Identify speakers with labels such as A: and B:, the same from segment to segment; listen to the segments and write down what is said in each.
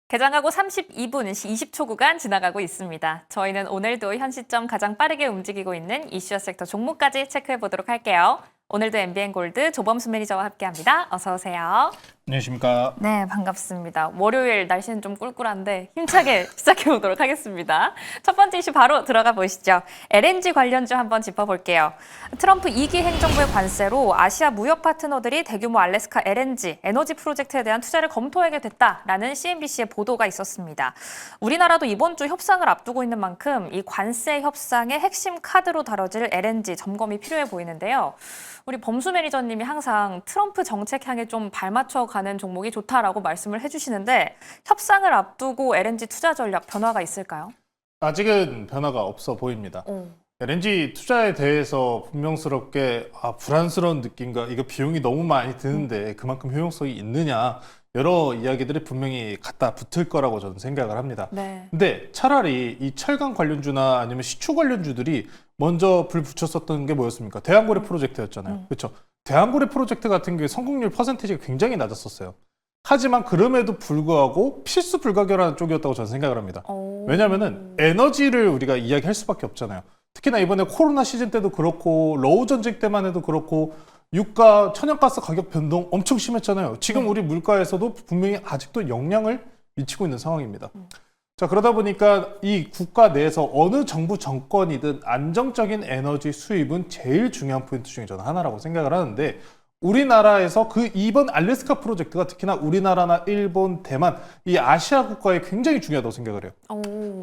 A: 개장하고 32분 20초 구간 지나가고 있습니다. 저희는 오늘도 현 시점 가장 빠르게 움직이고 있는 이슈 섹터 종목까지 체크해 보도록 할게요. 오늘도 MBN골드 조범수 매니저와 함께합니다. 어서 오세요.
B: 안녕하십니까.
A: 네, 반갑습니다. 월요일 날씨는 좀 꿀꿀한데 힘차게 시작해 보도록 하겠습니다. 첫 번째 이슈 바로 들어가 보시죠. LNG 관련주 한번 짚어볼게요. 트럼프 2기 행정부의 관세로 아시아 무역 파트너들이 대규모 알래스카 LNG 에너지 프로젝트에 대한 투자를 검토하게 됐다라는 CNBC의 보도가 있었습니다. 우리나라도 이번 주 협상을 앞두고 있는 만큼 이 관세 협상의 핵심 카드로 다뤄질 LNG 점검이 필요해 보이는데요. 우리 범수 매니저님이 항상 트럼프 정책 향해 좀 발맞춰 가는 종목이 좋다라고 말씀을 해주시는데 협상을 앞두고 LNG 투자 전략 변화가 있을까요?
B: 아직은 변화가 없어 보입니다. LNG 투자에 대해서 분명스럽게 불안스러운 느낌과 이거 비용이 너무 많이 드는데 그만큼 효용성이 있느냐 여러 이야기들이 분명히 갖다 붙을 거라고 저는 생각을 합니다.
A: 네.
B: 근데 차라리 이 철강 관련주나 아니면 시추 관련주들이 먼저 불 붙였었던 게 뭐였습니까? 대한고래 프로젝트였잖아요. 그렇죠? 대한고래 프로젝트 같은 경우에 성공률 퍼센테이지가 굉장히 낮았었어요. 하지만 그럼에도 불구하고 필수 불가결한 쪽이었다고 저는 생각을 합니다. 왜냐하면은 에너지를 우리가 이야기할 수밖에 없잖아요. 특히나 이번에 코로나 시즌 때도 그렇고 러우 전쟁 때만 해도 그렇고 유가, 천연가스 가격 변동 엄청 심했잖아요. 지금 우리 물가에서도 분명히 아직도 영향을 미치고 있는 상황입니다. 자, 그러다 보니까 이 국가 내에서 어느 정부 정권이든 안정적인 에너지 수입은 제일 중요한 포인트 중에 저는 하나라고 생각을 하는데 우리나라에서 그 이번 알래스카 프로젝트가 특히나 우리나라나 일본, 대만 이 아시아 국가에 굉장히 중요하다고 생각을 해요.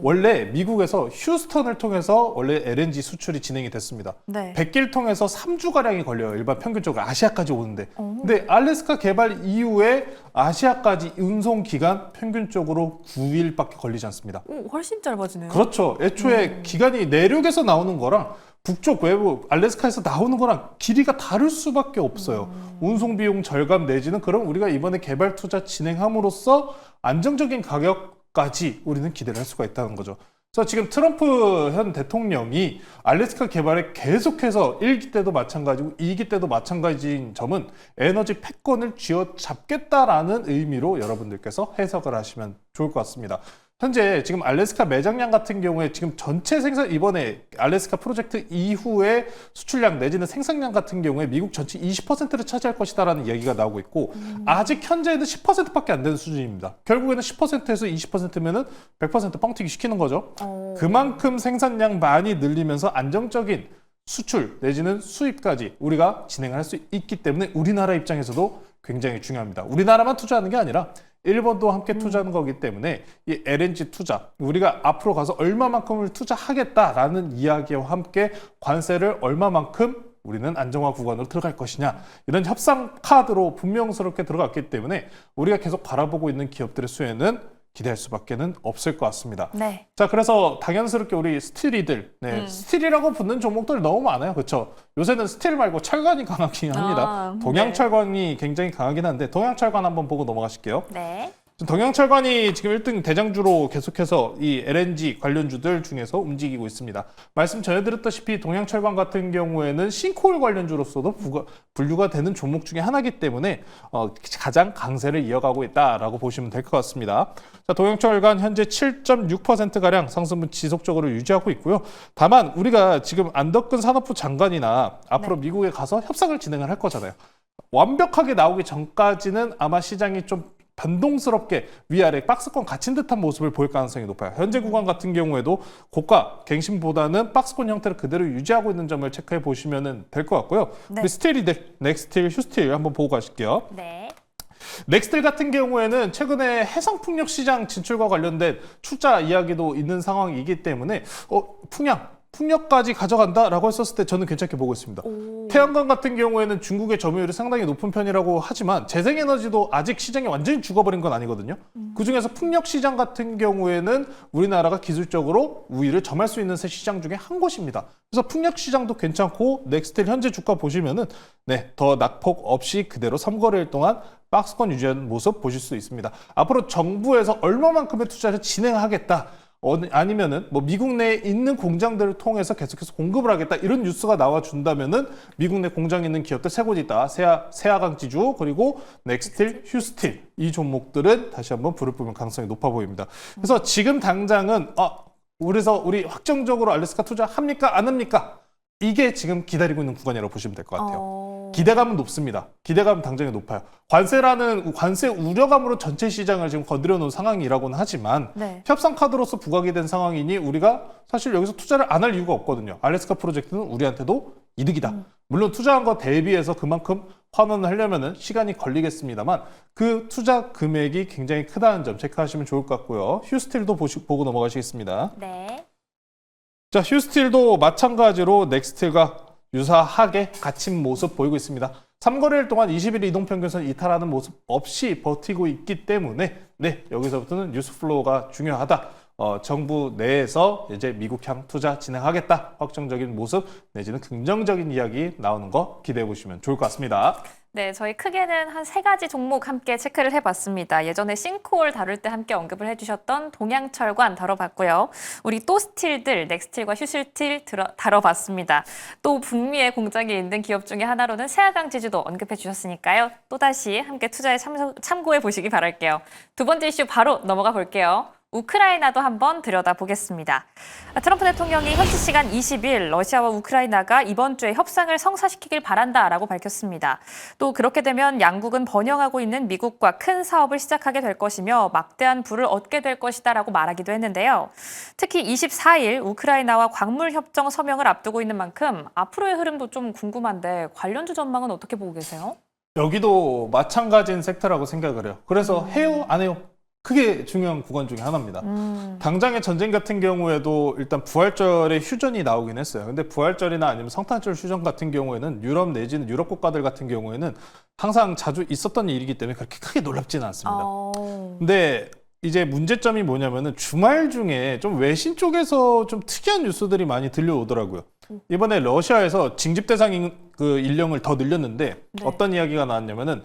B: 원래 미국에서 휴스턴을 통해서 원래 LNG 수출이 진행이 됐습니다.
A: 네.
B: 100길 통해서 3주가량이 걸려요. 일반 평균적으로 아시아까지 오는데. 근데 알래스카 개발 이후에 아시아까지 운송 기간 평균적으로 9일밖에 걸리지 않습니다.
A: 훨씬 짧아지네요.
B: 그렇죠. 애초에 기간이 내륙에서 나오는 거랑 북쪽 외부 알래스카에서 나오는 거랑 길이가 다를 수밖에 없어요. 운송 비용 절감 내지는 그럼 우리가 이번에 개발 투자 진행함으로써 안정적인 가격까지 우리는 기대를 할 수가 있다는 거죠. 그래서 지금 트럼프 현 대통령이 알래스카 개발에 계속해서 1기 때도 마찬가지고 2기 때도 마찬가지인 점은 에너지 패권을 쥐어잡겠다라는 의미로 여러분들께서 해석을 하시면 좋을 것 같습니다. 현재 지금 알래스카 매장량 같은 경우에 지금 전체 생산 이번에 알래스카 프로젝트 이후에 수출량 내지는 생산량 같은 경우에 미국 전체 20%를 차지할 것이다라는 얘기가 나오고 있고 아직 현재는 10%밖에 안 되는 수준입니다. 결국에는 10%에서 20%면은 100% 뻥튀기 시키는 거죠. 그만큼 생산량 많이 늘리면서 안정적인 수출 내지는 수입까지 우리가 진행을 할 수 있기 때문에 우리나라 입장에서도 굉장히 중요합니다. 우리나라만 투자하는 게 아니라 일본도 함께 투자하는 거기 때문에 이 LNG 투자, 우리가 앞으로 가서 얼마만큼을 투자하겠다라는 이야기와 함께 관세를 얼마만큼 우리는 안정화 구간으로 들어갈 것이냐 이런 협상 카드로 분명스럽게 들어갔기 때문에 우리가 계속 바라보고 있는 기업들의 수혜는 기대할 수밖에는 없을 것 같습니다.
A: 네.
B: 자, 그래서 당연스럽게 우리 스틸이들, 스틸이라고 붙는 종목들 너무 많아요. 그렇죠? 요새는 스틸 말고 철관이 강하긴 합니다. 동양철관이 굉장히 강하긴 한데 동양철관 한번 보고 넘어가실게요.
A: 네.
B: 동양철관이 지금 1등 대장주로 계속해서 이 LNG 관련주들 중에서 움직이고 있습니다. 말씀 전해드렸다시피 동양철관 같은 경우에는 싱크홀 관련주로서도 분류가 되는 종목 중에 하나이기 때문에 가장 강세를 이어가고 있다라고 보시면 될 것 같습니다. 자, 동양철관 현재 7.6%가량 상승분 지속적으로 유지하고 있고요. 다만 우리가 지금 안덕근 산업부 장관이나 앞으로 미국에 가서 협상을 진행을 할 거잖아요. 완벽하게 나오기 전까지는 아마 시장이 좀 변동스럽게 위아래 박스권 갇힌 듯한 모습을 보일 가능성이 높아요. 현재 구간 같은 경우에도 고가 갱신보다는 박스권 형태를 그대로 유지하고 있는 점을 체크해 보시면 될 것 같고요.
A: 네.
B: 우리 스틸이들, 넥스틸, 휴스틸 한번 보고 가실게요.
A: 네.
B: 넥스틸 같은 경우에는 최근에 해상풍력 시장 진출과 관련된 출자 이야기도 있는 상황이기 때문에 풍력까지 가져간다라고 했었을 때 저는 괜찮게 보고 있습니다. 태양광 같은 경우에는 중국의 점유율이 상당히 높은 편이라고 하지만 재생에너지도 아직 시장이 완전히 죽어버린 건 아니거든요. 그중에서 풍력 시장 같은 경우에는 우리나라가 기술적으로 우위를 점할 수 있는 세 시장 중에 한 곳입니다. 그래서 풍력 시장도 괜찮고 넥스틸 현재 주가 보시면은 더 낙폭 없이 그대로 3거래일 동안 박스권 유지하는 모습 보실 수 있습니다. 앞으로 정부에서 얼마만큼의 투자를 진행하겠다. 아니면은 뭐 미국 내에 있는 공장들을 통해서 계속해서 공급을 하겠다 이런 뉴스가 나와준다면은 미국 내 공장에 있는 기업들 세 곳이 있다. 세아강지주 그리고 넥스틸, 휴스틸 이 종목들은 다시 한번 불을 뿜을 가능성이 높아 보입니다. 그래서 지금 당장은 그래서 우리 확정적으로 알래스카 투자합니까 안 합니까? 이게 지금 기다리고 있는 구간이라고 보시면 될 것 같아요. 기대감은 높습니다. 기대감은 당장에 높아요. 관세 우려감으로 전체 시장을 지금 건드려 놓은 상황이라고는 하지만
A: 네.
B: 협상 카드로서 부각이 된 상황이니 우리가 사실 여기서 투자를 안 할 이유가 없거든요. 알래스카 프로젝트는 우리한테도 이득이다. 물론 투자한 거 대비해서 그만큼 환원을 하려면 시간이 걸리겠습니다만 그 투자 금액이 굉장히 크다는 점 체크하시면 좋을 것 같고요. 휴스틸도 보고 넘어가시겠습니다.
A: 네.
B: 자, 휴스틸도 마찬가지로 넥스틸과 유사하게 갇힌 모습 보이고 있습니다. 3거래일 동안 20일 이동평균선 이탈하는 모습 없이 버티고 있기 때문에 여기서부터는 뉴스플로우가 중요하다. 정부 내에서 이제 미국향 투자 진행하겠다. 확정적인 모습 내지는 긍정적인 이야기 나오는 거 기대해 보시면 좋을 것 같습니다.
A: 네, 저희 크게는 한 3가지 종목 함께 체크를 해봤습니다. 예전에 싱크홀 다룰 때 함께 언급을 해주셨던 동양철관 다뤄봤고요. 우리 또 스틸들, 넥스틸과 휴스틸 다뤄봤습니다. 또 북미의 공장이 있는 기업 중에 하나로는 세아강지주도 언급해 주셨으니까요. 또다시 함께 투자에 참고해 보시기 바랄게요. 두 번째 이슈 바로 넘어가 볼게요. 우크라이나도 한번 들여다보겠습니다. 트럼프 대통령이 현지 시간 20일 러시아와 우크라이나가 이번 주에 협상을 성사시키길 바란다라고 밝혔습니다. 또 그렇게 되면 양국은 번영하고 있는 미국과 큰 사업을 시작하게 될 것이며 막대한 부를 얻게 될 것이다라고 말하기도 했는데요. 특히 24일 우크라이나와 광물협정 서명을 앞두고 있는 만큼 앞으로의 흐름도 좀 궁금한데 관련주 전망은 어떻게 보고 계세요?
B: 여기도 마찬가지인 섹터라고 생각을 해요. 그래서 해요 안 해요? 그게 중요한 구간 중에 하나입니다. 당장의 전쟁 같은 경우에도 일단 부활절에 휴전이 나오긴 했어요. 근데 부활절이나 아니면 성탄절 휴전 같은 경우에는 유럽 내지는 유럽 국가들 같은 경우에는 항상 자주 있었던 일이기 때문에 그렇게 크게 놀랍지는 않습니다. 근데 이제 문제점이 뭐냐면은 주말 중에 좀 외신 쪽에서 좀 특이한 뉴스들이 많이 들려오더라고요. 이번에 러시아에서 징집 대상 그 인력을 더 늘렸는데 어떤 이야기가 나왔냐면은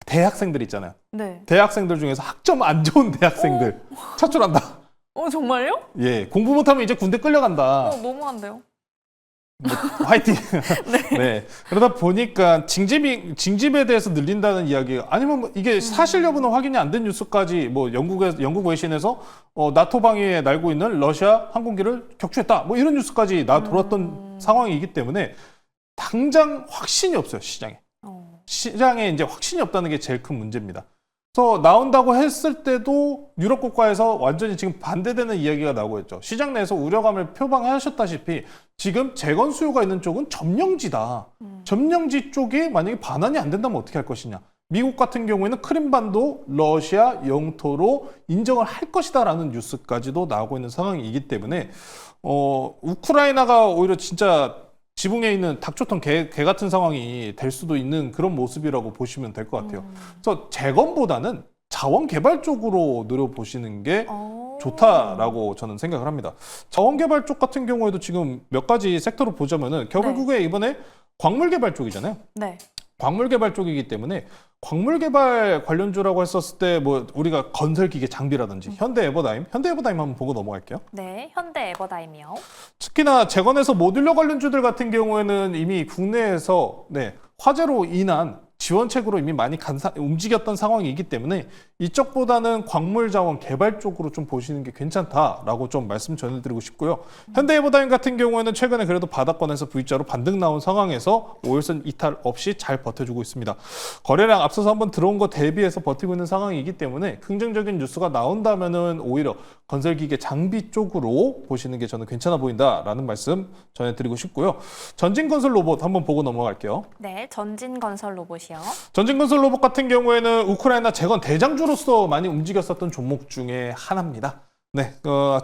B: 대학생들 있잖아요.
A: 네.
B: 대학생들 중에서 학점 안 좋은 대학생들 차출한다.
A: 정말요?
B: 예, 공부 못하면 이제 군대 끌려간다.
A: 너무한데요.
B: 화이팅. 네. 그러다 보니까 징집에 대해서 늘린다는 이야기 아니면 뭐 이게 사실 여부는 확인이 안 된 뉴스까지 뭐 영국 외신에서 나토 방위에 날고 있는 러시아 항공기를 격추했다. 뭐 이런 뉴스까지 돌았던 상황이기 때문에 당장 확신이 없어요, 시장에. 시장에 이제 확신이 없다는 게 제일 큰 문제입니다. 그래서 나온다고 했을 때도 유럽 국가에서 완전히 지금 반대되는 이야기가 나오고 있죠. 시장 내에서 우려감을 표방하셨다시피 지금 재건 수요가 있는 쪽은 점령지다. 점령지 쪽에 만약에 반환이 안 된다면 어떻게 할 것이냐. 미국 같은 경우에는 크림반도 러시아 영토로 인정을 할 것이다라는 뉴스까지도 나오고 있는 상황이기 때문에 우크라이나가 오히려 진짜 지붕에 있는 닭초통 개 같은 상황이 될 수도 있는 그런 모습이라고 보시면 될 것 같아요. 그래서 재건보다는 자원 개발 쪽으로 노려보시는 게 좋다라고 저는 생각을 합니다. 자원 개발 쪽 같은 경우에도 지금 몇 가지 섹터로 보자면은 결국에 이번에 광물 개발 쪽이잖아요.
A: 네.
B: 광물 개발 쪽이기 때문에 광물 개발 관련주라고 했었을 때 뭐 우리가 건설기계 장비라든지 현대 에버다임 한번 보고 넘어갈게요.
A: 네, 현대 에버다임이요.
B: 특히나 재건에서 모듈러 관련주들 같은 경우에는 이미 국내에서 화재로 인한 지원책으로 이미 많이 움직였던 상황이기 때문에 이쪽보다는 광물 자원 개발 쪽으로 좀 보시는 게 괜찮다라고 좀 말씀 전해드리고 싶고요. 현대에버다임 같은 경우에는 최근에 그래도 바닥권에서 V자로 반등 나온 상황에서 5일선 이탈 없이 잘 버텨주고 있습니다. 거래량 앞서서 한번 들어온 거 대비해서 버티고 있는 상황이기 때문에 긍정적인 뉴스가 나온다면은 오히려 건설기계 장비 쪽으로 보시는 게 저는 괜찮아 보인다라는 말씀 전해드리고 싶고요. 전진건설 로봇 한번 보고 넘어갈게요.
A: 네, 전진건설 로봇이요.
B: 전진건설 로봇 같은 경우에는 우크라이나 재건 대장주로서 많이 움직였었던 종목 중에 하나입니다.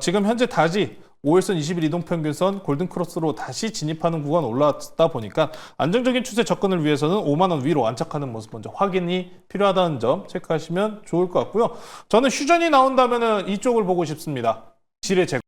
B: 지금 현재 다시 5일선 20일 이동평균선 골든크로스로 다시 진입하는 구간 올라왔다 보니까 안정적인 추세 접근을 위해서는 5만 원 위로 안착하는 모습 먼저 확인이 필요하다는 점 체크하시면 좋을 것 같고요. 저는 휴전이 나온다면 이쪽을 보고 싶습니다. 지뢰 제거.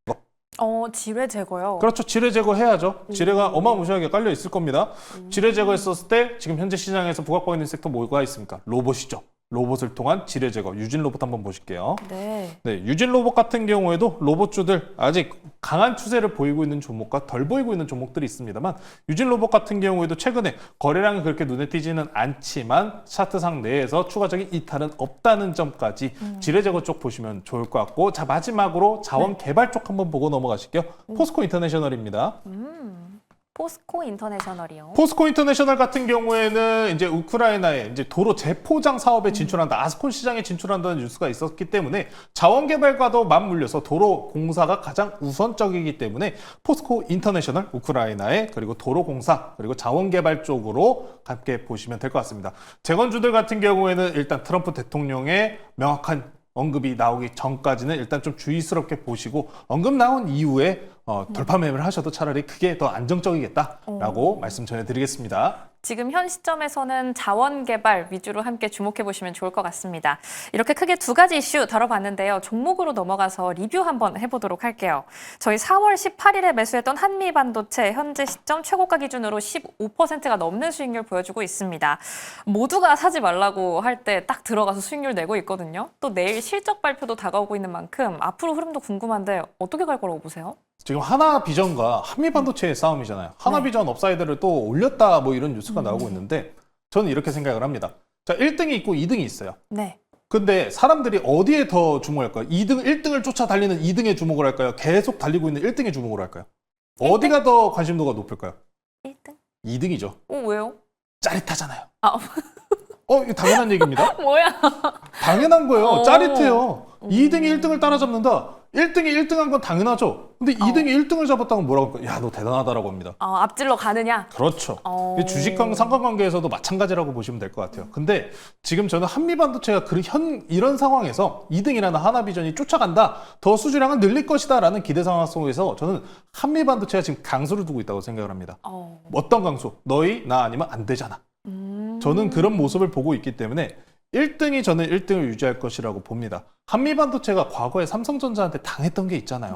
A: 지뢰 제거요?
B: 그렇죠. 지뢰 제거해야죠. 지뢰가 어마무시하게 깔려 있을 겁니다. 지뢰 제거했었을 때 지금 현재 시장에서 부각받고 있는 섹터 뭐가 있습니까? 로봇이죠. 로봇을 통한 지뢰 제거, 유진 로봇 한번 보실게요.
A: 네.
B: 네, 유진 로봇 같은 경우에도 로봇주들 아직 강한 추세를 보이고 있는 종목과 덜 보이고 있는 종목들이 있습니다만 유진 로봇 같은 경우에도 최근에 거래량이 그렇게 눈에 띄지는 않지만 차트상 내에서 추가적인 이탈은 없다는 점까지 지뢰 제거 쪽 보시면 좋을 것 같고 자 마지막으로 자원 개발 쪽 한번 보고 넘어가실게요. 포스코 인터내셔널입니다.
A: 포스코 인터내셔널이요.
B: 포스코 인터내셔널 같은 경우에는 이제 우크라이나에 이제 도로 재포장 사업에 진출한다, 아스콘 시장에 진출한다는 뉴스가 있었기 때문에 자원 개발과도 맞물려서 도로 공사가 가장 우선적이기 때문에 포스코 인터내셔널 우크라이나에 그리고 도로 공사 그리고 자원 개발 쪽으로 함께 보시면 될 것 같습니다. 재건주들 같은 경우에는 일단 트럼프 대통령의 명확한 언급이 나오기 전까지는 일단 좀 주의스럽게 보시고 언급 나온 이후에 돌파 매매를 하셔도 차라리 그게 더 안정적이겠다라고 말씀 전해드리겠습니다.
A: 지금 현 시점에서는 자원 개발 위주로 함께 주목해 보시면 좋을 것 같습니다. 이렇게 크게 두 가지 이슈 다뤄봤는데요. 종목으로 넘어가서 리뷰 한번 해보도록 할게요. 저희 4월 18일에 매수했던 한미반도체 현재 시점 최고가 기준으로 15%가 넘는 수익률 보여주고 있습니다. 모두가 사지 말라고 할 때 딱 들어가서 수익률 내고 있거든요. 또 내일 실적 발표도 다가오고 있는 만큼 앞으로 흐름도 궁금한데 어떻게 갈 거라고 보세요?
B: 지금 하나비전과 한미반도체의 싸움이잖아요. 하나비전 업사이드를 또 올렸다 뭐 이런 뉴스가 나오고 있는데 저는 이렇게 생각을 합니다. 자, 1등이 있고 2등이 있어요.
A: 네.
B: 근데 사람들이 어디에 더 주목할까요? 2등, 1등을 쫓아 달리는 2등에 주목을 할까요? 계속 달리고 있는 1등에 주목을 할까요?
A: 1등?
B: 어디가 더 관심도가 높을까요?
A: 1등?
B: 2등이죠.
A: 왜요?
B: 짜릿하잖아요.
A: 아,
B: 이거 당연한 얘기입니다.
A: 뭐야?
B: 당연한 거예요.
A: 어.
B: 짜릿해요. 2등이 1등을 따라잡는다. 1등이 1등한 건 당연하죠. 근데 2등이 1등을 잡았다면 뭐라고 할까요? 야, 너 대단하다라고 합니다.
A: 앞질러 가느냐?
B: 그렇죠. 주식과 상관관계에서도 마찬가지라고 보시면 될 것 같아요. 근데 지금 저는 한미반도체가 이런 상황에서 2등이라는 하나비전이 쫓아간다, 더 수주량을 늘릴 것이다 라는 기대 상황 속에서 저는 한미반도체가 지금 강수를 두고 있다고 생각을 합니다. 어떤 강수? 너희, 나 아니면 안 되잖아. 저는 그런 모습을 보고 있기 때문에 1등이 저는 1등을 유지할 것이라고 봅니다. 한미반도체가 과거에 삼성전자한테 당했던 게 있잖아요.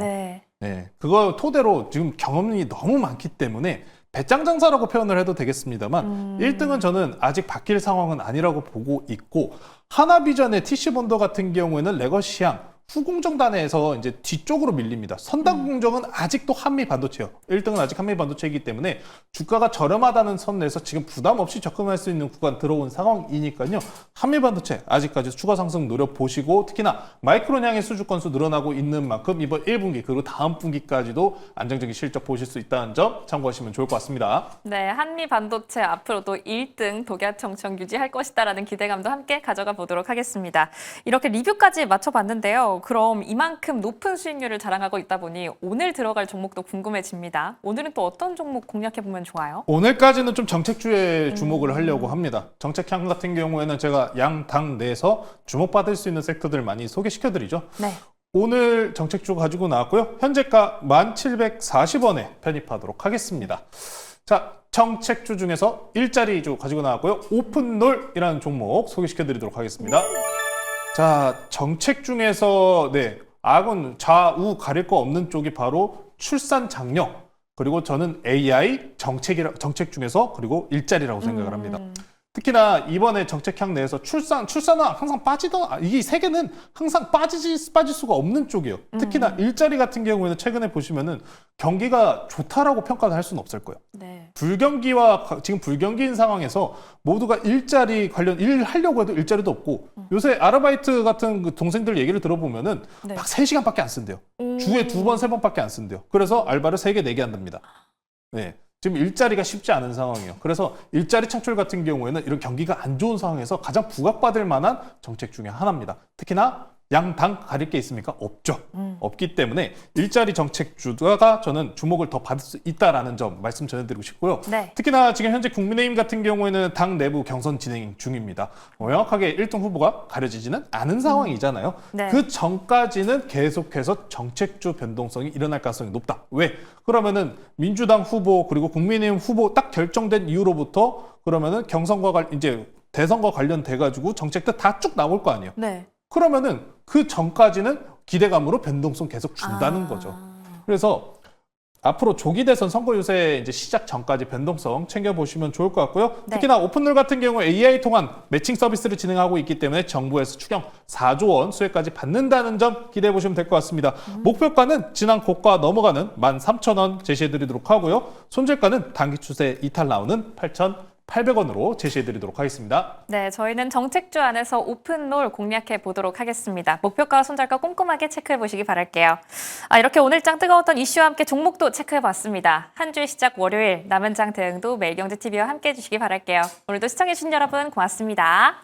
A: 네.
B: 그거 토대로 지금 경험이 너무 많기 때문에 배짱 장사라고 표현을 해도 되겠습니다만 1등은 저는 아직 바뀔 상황은 아니라고 보고 있고 하나비전의 TC본더 같은 경우에는 레거시향 후공정단에서 이제 뒤쪽으로 밀립니다. 선단 공정은 아직도 한미반도체예요. 1등은 아직 한미반도체이기 때문에 주가가 저렴하다는 선에서 지금 부담 없이 접근할 수 있는 구간 들어온 상황이니까요. 한미반도체 아직까지 추가 상승 노려보시고 특히나 마이크론 향의 수주 건수 늘어나고 있는 만큼 이번 1분기 그리고 다음 분기까지도 안정적인 실적 보실 수 있다는 점 참고하시면 좋을 것 같습니다.
A: 네, 한미반도체 앞으로도 1등 독야청청 유지할 것이다라는 기대감도 함께 가져가 보도록 하겠습니다. 이렇게 리뷰까지 맞춰봤는데요. 그럼 이만큼 높은 수익률을 자랑하고 있다 보니 오늘 들어갈 종목도 궁금해집니다. 오늘은 또 어떤 종목 공략해보면 좋아요?
B: 오늘까지는 좀 정책주에 주목을 하려고 합니다. 정책향 같은 경우에는 제가 양당 내에서 주목받을 수 있는 섹터들 많이 소개시켜드리죠.
A: 네.
B: 오늘 정책주 가지고 나왔고요. 현재가 1740원에 편입하도록 하겠습니다. 자, 정책주 중에서 일자리주 가지고 나왔고요. 오픈롤이라는 종목 소개시켜드리도록 하겠습니다. 자, 정책 중에서 악은 좌우 가릴 거 없는 쪽이 바로 출산 장려 그리고 저는 AI 정책 중에서 그리고 일자리라고 생각을 합니다. 특히나 이번에 정책향 내에서 출산은 항상 이 세 개는 항상 빠질 수가 없는 쪽이에요. 특히나 일자리 같은 경우에는 최근에 보시면은 경기가 좋다라고 평가를 할 수는 없을 거예요.
A: 네.
B: 지금 불경기인 상황에서 모두가 일자리 관련 일 하려고 해도 일자리도 없고 요새 아르바이트 같은 그 동생들 얘기를 들어보면은 막 3시간밖에 안 쓴대요. 주에 2번, 3번밖에 안 쓴대요. 그래서 알바를 3개, 4개 한답니다. 네. 지금 일자리가 쉽지 않은 상황이에요. 그래서 일자리 창출 같은 경우에는 이런 경기가 안 좋은 상황에서 가장 부각받을 만한 정책 중에 하나입니다. 특히나 양당 가릴 게 있습니까? 없죠. 없기 때문에 일자리 정책주가 저는 주목을 더 받을 수 있다라는 점 말씀 전해드리고 싶고요.
A: 네.
B: 특히나 지금 현재 국민의힘 같은 경우에는 당 내부 경선 진행 중입니다. 명확하게 1등 후보가 가려지지는 않은 상황이잖아요.
A: 네.
B: 그 전까지는 계속해서 정책주 변동성이 일어날 가능성이 높다. 왜? 그러면은 민주당 후보 그리고 국민의힘 후보 딱 결정된 이후로부터 그러면은 이제 대선과 관련돼 가지고 정책들 다 쭉 나올 거 아니에요.
A: 네.
B: 그러면은 그 전까지는 기대감으로 변동성 계속 준다는 거죠. 그래서 앞으로 조기 대선 선거 유세 이제 시작 전까지 변동성 챙겨보시면 좋을 것 같고요.
A: 네.
B: 특히나 오픈룰 같은 경우 AI 통한 매칭 서비스를 진행하고 있기 때문에 정부에서 추경 4조 원 수혜까지 받는다는 점 기대해 보시면 될 것 같습니다. 목표가는 지난 고가 넘어가는 13,000원 제시해드리도록 하고요. 손절가는 단기 추세 이탈 나오는 8,800원으로 제시해드리도록 하겠습니다.
A: 네, 저희는 정책주 안에서 오픈롤 공략해 보도록 하겠습니다. 목표가와 손절가 꼼꼼하게 체크해 보시기 바랄게요. 이렇게 오늘장 뜨거웠던 이슈와 함께 종목도 체크해 봤습니다. 한 주의 시작 월요일 남은 장 대응도 매일경제TV와 함께 해주시기 바랄게요. 오늘도 시청해 주신 여러분 고맙습니다.